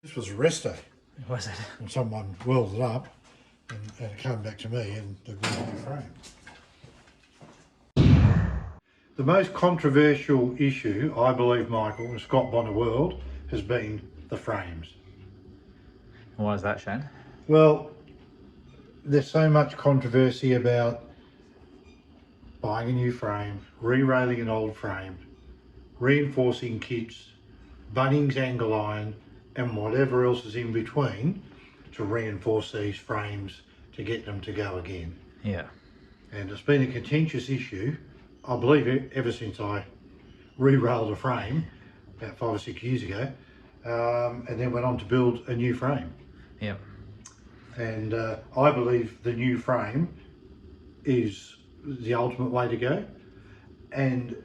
This was a rest day. Was it? And someone welded up and it came back to me and they've got a new frame. The most controversial issue, I believe, Michael, in Scott Bonnar world has been the frames. Why is that, Shane? Well, there's so much controversy about buying a new frame, re-railing an old frame, reinforcing kits, Bunnings angle iron, and whatever else is in between to reinforce these frames to get them to go again. Yeah. And it's been a contentious issue, I believe, ever since I re-railed a frame about 5 or 6 years ago, and then went on to build a new frame. Yeah. And I believe the new frame is the ultimate way to go. And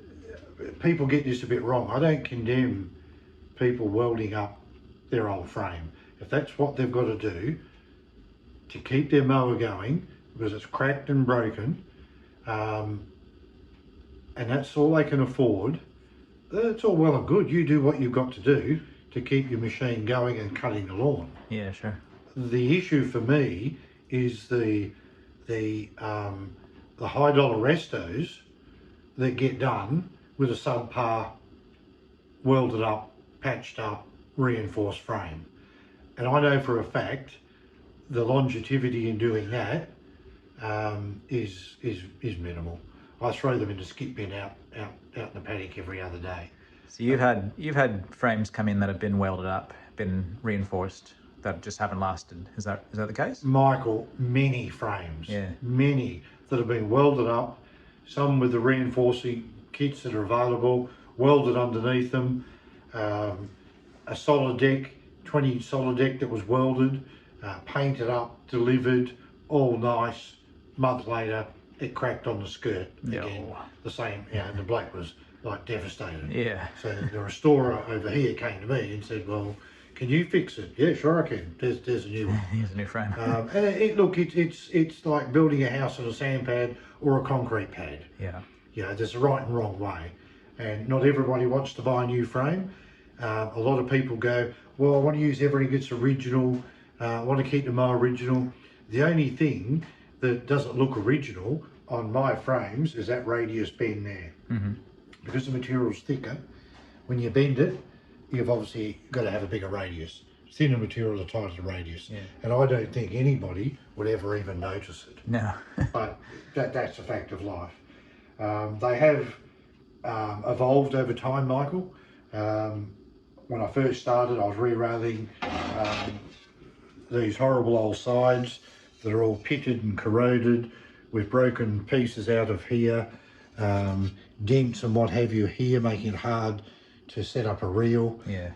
people get this a bit wrong. I don't condemn people welding up their old frame. If that's what they've got to do to keep their mower going, because it's cracked and broken, and that's all they can afford, it's all well and good. You do what you've got to do to keep your machine going and cutting the lawn. Yeah, sure. The issue for me is the high dollar restos that get done with a subpar welded up, patched up, reinforced frame. And I know for a fact the longevity in doing that is minimal. I throw them in the skip bin out in the paddock every other day. So you've had frames come in that have been welded up, been reinforced, that just haven't lasted. Is that the case? Michael, many frames, yeah, many that have been welded up, some with the reinforcing kits that are available, welded underneath them, a solid deck, 20 solid deck that was welded, painted up, delivered, all nice. Month later, it cracked on the skirt again. Oh. The same, and the bloke was like devastated. Yeah. So the restorer over here came to me and said, "Well, can you fix it?" "Yeah, sure I can. There's a new one." Here's a new frame. And look, it's like building a house on a sand pad or a concrete pad. Yeah. You know, there's a right and wrong way, and not everybody wants to buy a new frame. A lot of people go, "Well, I want to use everything that's original. I want to keep the mower original." The only thing that doesn't look original on my frames is that radius bend there. Mm-hmm. Because the material's thicker, when you bend it, you've obviously got to have a bigger radius. Thinner material, the tighter the radius. Yeah. And I don't think anybody would ever even notice it. No. But that's a fact of life. They have evolved over time, Michael. When I first started, I was re-railing these horrible old sides that are all pitted and corroded with broken pieces out of here, dents and what have you here, making it hard to set up a reel. Yeah.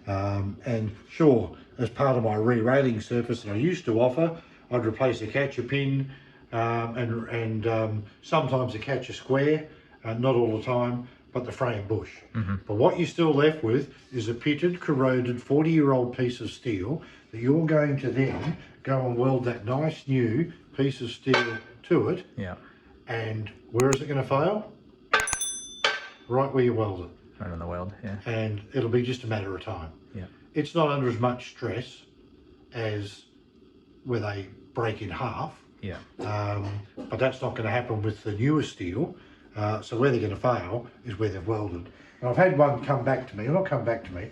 And sure, as part of my re-railing surface that I used to offer, I'd replace a catcher pin and sometimes a catcher square, not all the time, but the frame bush. Mm-hmm. But what you're still left with is a pitted, corroded, 40-year-old piece of steel that you're going to then go and weld that nice new piece of steel to it. Yeah. And where is it going to fail? Right where you weld it. Right on the weld, yeah. And it'll be just a matter of time. Yeah. It's not under as much stress as where they break in half. Yeah. But that's not going to happen with the newer steel. So where they're going to fail is where they've welded. And I've had one come back to me, or not come back to me.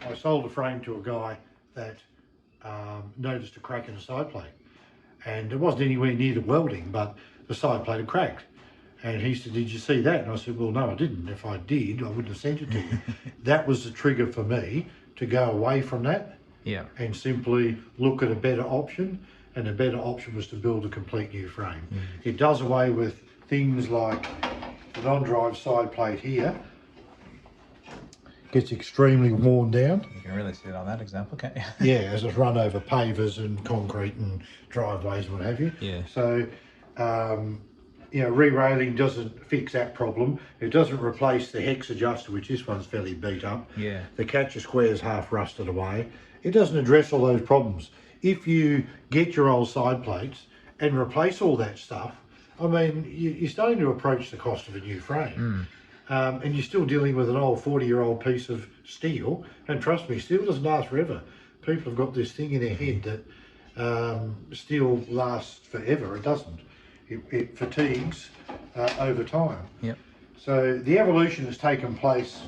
I sold a frame to a guy that noticed a crack in the side plate. And it wasn't anywhere near the welding, but the side plate had cracked. And he said, "Did you see that?" And I said, "Well, no, I didn't. If I did, I wouldn't have sent it to you." That was the trigger for me to go away from that. Yeah. And simply look at a better option. And the better option was to build a complete new frame. Mm. It does away with things like the non-drive side plate here. Gets extremely worn down. You can really see it on that example, can't you? Yeah, as it's run over pavers and concrete and driveways and what have you. Yeah. So, you know, re-railing doesn't fix that problem. It doesn't replace the hex adjuster, which this one's fairly beat up. Yeah. The catcher square's half rusted away. It doesn't address all those problems. If you get your old side plates and replace all that stuff, I mean, you're starting to approach the cost of a new frame. And you're still dealing with an old 40-year-old piece of steel. And trust me, steel doesn't last forever. people have got this thing in their head that steel lasts forever. It doesn't. It fatigues over time. Yep. So the evolution that's taken place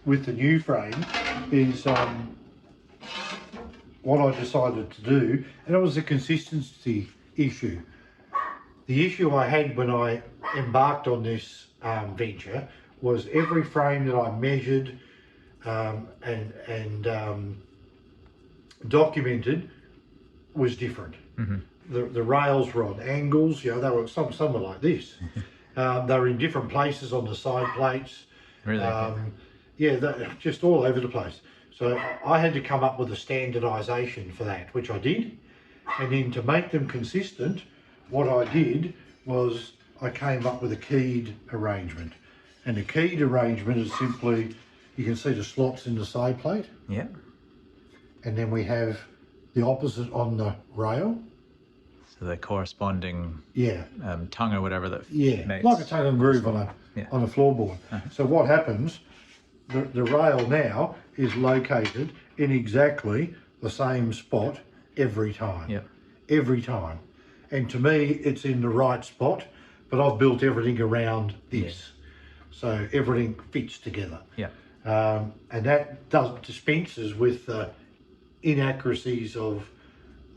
with the new frame is what I decided to do, and it was a consistency issue. The issue I had when I embarked on this venture was every frame that I measured and documented was different. The rails were on angles, you know, they were some were like this. They were in different places on the side plates. Really? Yeah, they're just all over the place. So I had to come up with a standardisation for that, which I did. And then to make them consistent, what I did was I came up with a keyed arrangement. And the keyed arrangement is simply, you can see the slots in the side plate. Yeah. And then we have the opposite on the rail. So the corresponding tongue or whatever that makes... like a tongue and groove on a floorboard. So what happens, the rail now is located in exactly the same spot every time. Yep. Every time. And to me, it's in the right spot, but I've built everything around this. So everything fits together. Yeah. And that dispenses with the inaccuracies of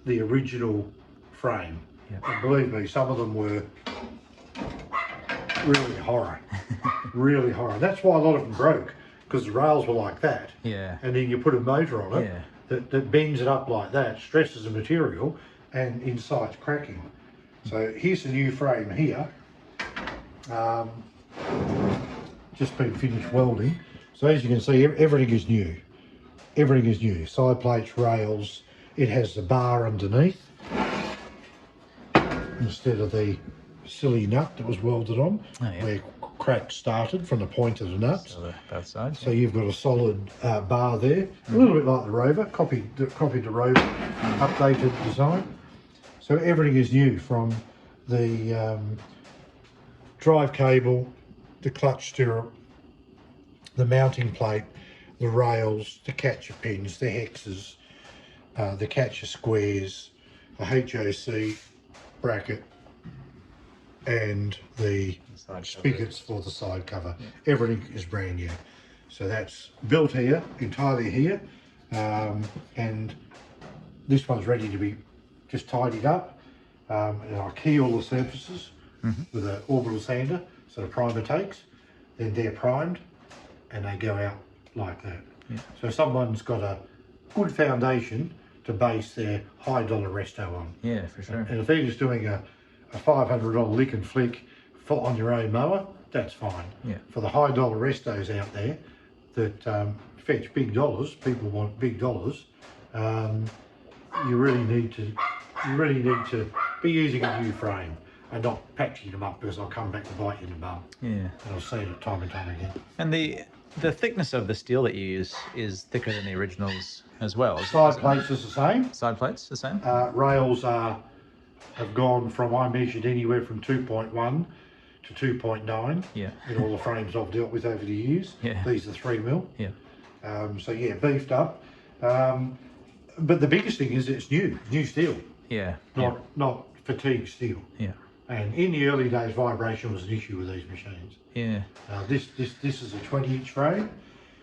the original frame. Yeah. And believe me, some of them were really horror. Really horror. That's why a lot of them broke, because the rails were like that. Yeah. And then you put a motor on it that bends it up like that, stresses the material, and incites cracking. So here's the new frame here. Just been finished welding. So as you can see, everything is new. Everything is new. Side plates, rails. It has the bar underneath instead of the silly nut that was welded on, where cracks started from the point of the nuts. So both sides. So you've got a solid bar there, a little bit like the Rover, copied the Rover, updated design. So everything is new, from the drive cable, the clutch stirrup, the mounting plate, the rails, the catcher pins, the hexes, the catcher squares, a HOC bracket, and the spigots for the side cover. Everything is brand new. So that's built here, entirely here, and this one's ready to be just tidied up. And I key all the surfaces with an orbital sander, so the primer takes, then they're primed and they go out like that. So someone's got a good foundation to base their high dollar resto on. Yeah, for sure. And if they're just doing a $500 lick and flick on your own mower, that's fine. Yeah. For the high dollar restos out there that fetch big dollars, people want big dollars, you really need to be using a new frame and not patching them up, because I'll come back to bite you in the bum. Yeah. And I've seen it time and time again. And the thickness of the steel that you use is thicker than the originals as well. Side plates is the same. Side plates the same? Rails have gone from, I measured anywhere from 2.1 to 2.9 in all the frames I've dealt with over the years. These are 3mm. So yeah, beefed up. But the biggest thing is it's new steel. Not fatigue steel. And in the early days, vibration was an issue with these machines. This is a 20-inch frame,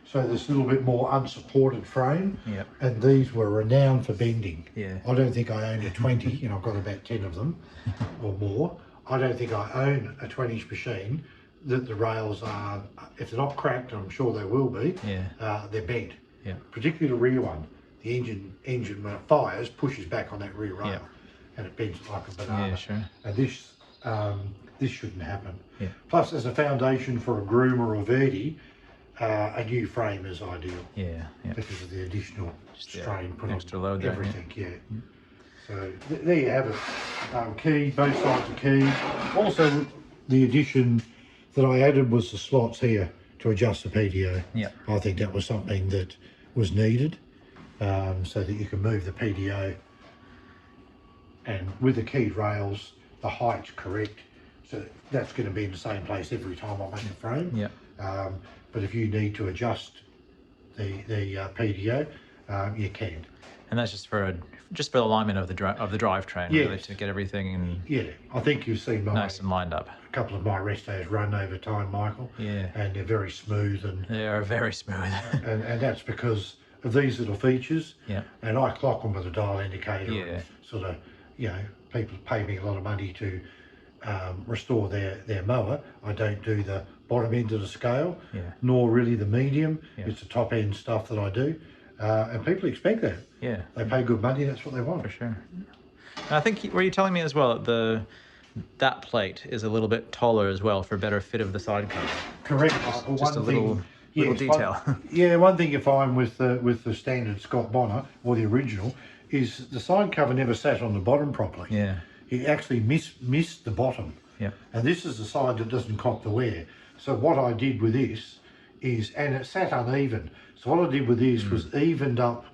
so there's a little bit more unsupported frame. And these were renowned for bending. I don't think I own a 20, and I've got about 10 of them or more. I don't think I own a 20-inch machine that the rails are, if they're not cracked, and I'm sure they will be, they're bent. Particularly the rear one. The engine when it fires pushes back on that rear rail, and it bends like a banana. And this shouldn't happen. Plus, as a foundation for a Groom or a Verdi, a new frame is ideal. Because of the additional strain put extra on load there, everything. So there you have it. Keyed, both sides are keyed. Also, the addition that I added was the slots here to adjust the PDO. I think that was something that was needed, so that you can move the PDO, and with the keyed rails, the height's correct, so that's going to be in the same place every time I make a frame. But if you need to adjust the PDO, you can. And that's just for the alignment of the drivetrain, really, Yes. to get everything in Yeah, I think you've seen nice and lined up. a couple of my restos run over time, Michael. Yeah. And they're very smooth, and They are very smooth. and that's because of these little features. Yeah. And I clock them with a dial indicator. Yeah. And sort of, people pay me a lot of money to restore their mower. I don't do the bottom end of the scale, nor really the medium. It's the top end stuff that I do, and people expect that. Yeah. They pay good money. That's what they want. For sure. And I think, were you telling me as well that plate is a little bit taller as well for a better fit of the side cover? Correct. Just a little detail. One thing you find with the standard Scott Bonnar, or the original, is the side cover never sat on the bottom properly. Yeah. It actually missed the bottom. Yeah. And this is the side that doesn't cop the wear. So what I did with this is, and it sat uneven. So what I did with this was evened up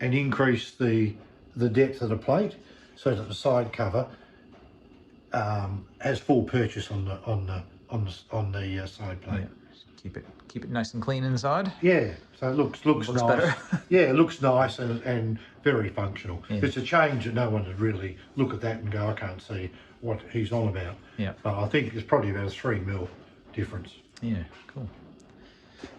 and increased the depth of the plate, so that the side cover has full purchase on the side plate. Yeah. Keep it nice and clean inside. Yeah, so it looks nice. Better. Yeah, it looks nice and very functional. Yeah. It's a change that no one would really look at that and go, I can't see what he's on about. Yeah. But I think it's probably about a 3 mil difference. Yeah, cool.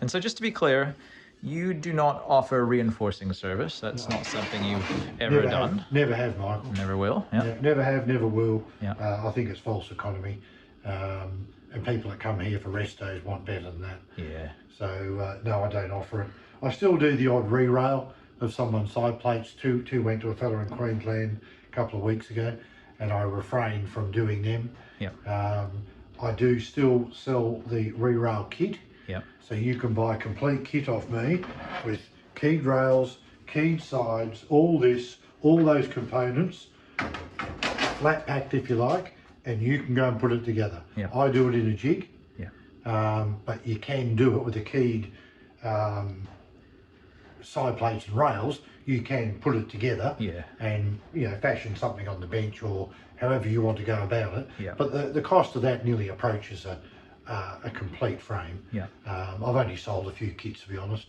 And so just to be clear, you do not offer reinforcing service. That's not something you've ever done. Never have, Michael. Never will. Yeah. Never have, never will. Yeah. I think it's false economy. And people that come here for restos want better than that. Yeah. So no, I don't offer it. I still do the odd re-rail of someone's side plates. Two went to a fella in Queensland a couple of weeks ago, and I refrained from doing them. Yeah. I do still sell the re-rail kit. Yeah. So you can buy a complete kit off me with keyed rails, keyed sides, all those components, flat packed if you like, and you can go and put it together. Yeah. I do it in a jig. Yeah. But you can do it with the keyed side plates and rails. You can put it together. Yeah. And fashion something on the bench or however you want to go about it. Yeah. But the cost of that nearly approaches a complete frame. Yeah. I've only sold a few kits, to be honest.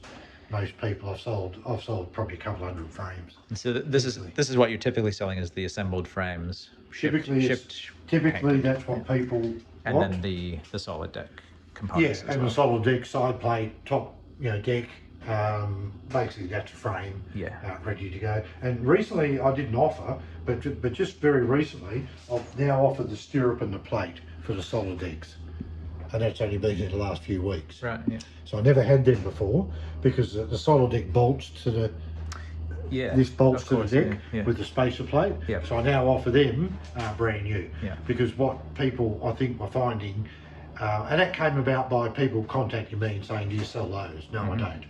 Most people I've sold probably a couple hundred frames. And so this is what you're typically selling, is the assembled frames. Typically that's what people and want. then the solid deck components. Yeah, and the solid deck, side plate, top deck. Basically that's a frame. Yeah. Ready to go. And recently I didn't offer, but just very recently I've now offered the stirrup and the plate for the solid decks. And that's only been in the last few weeks. Right, yeah. So I never had them before, because the solid deck bolts to the, this bolts to the deck with the spacer plate. Yeah. So I now offer them brand new. Yeah. Because what people I think were finding, and that came about by people contacting me and saying, do you sell those? No, I don't.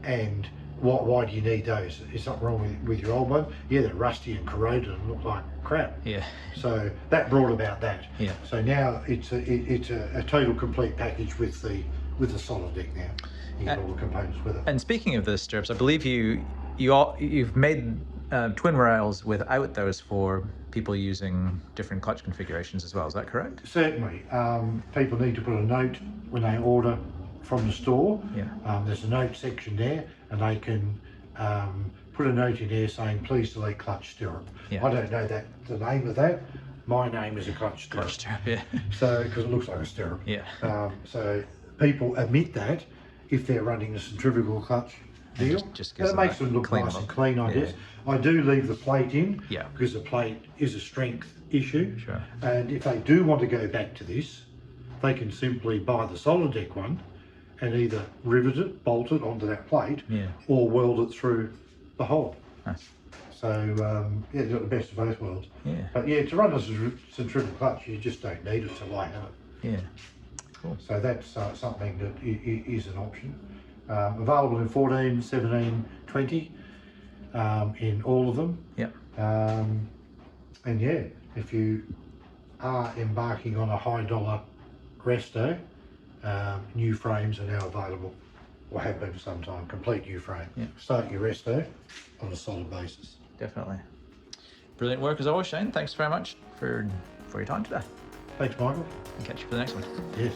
And why do you need those? Is something wrong with your old one? Yeah, they're rusty and corroded and look like crap. Yeah. So that brought about that. Yeah. So now it's a total complete package with the solid deck now. You get all the components with it. And speaking of the stirrups, I believe you've made twin rails without those for people using different clutch configurations as well. Is that correct? Certainly. People need to put a note when they order from the store. Yeah. There's a note section there, and they can put a note in there saying, please delete clutch stirrup. Yeah. I don't know the name of that. My name is a clutch stirrup. Clutch stirrup, yeah. So, because it looks like a stirrup. Yeah. So people admit that if they're running a centrifugal clutch deal. Just and it makes them look nice and clean, I guess. I do leave the plate in, because the plate is a strength issue. Sure. And if they do want to go back to this, they can simply buy the solid deck one and either rivet it, bolt it onto that plate, or weld it through the hole. Nice. So you've got the best of both worlds. Yeah. But yeah, to run a centrifugal clutch, you just don't need it, so I have it. Yeah. Cool. So that's something that is an option. Available in 14, 17, 20, in all of them. Yeah. And yeah, if you are embarking on a high dollar resto, new frames are now available, or have been for some time. Complete new frame. Yeah. Start your resto on a solid basis. Definitely. Brilliant work as always, Shane. Thanks very much for your time today. Thanks, Michael. And catch you for the next one. Yes.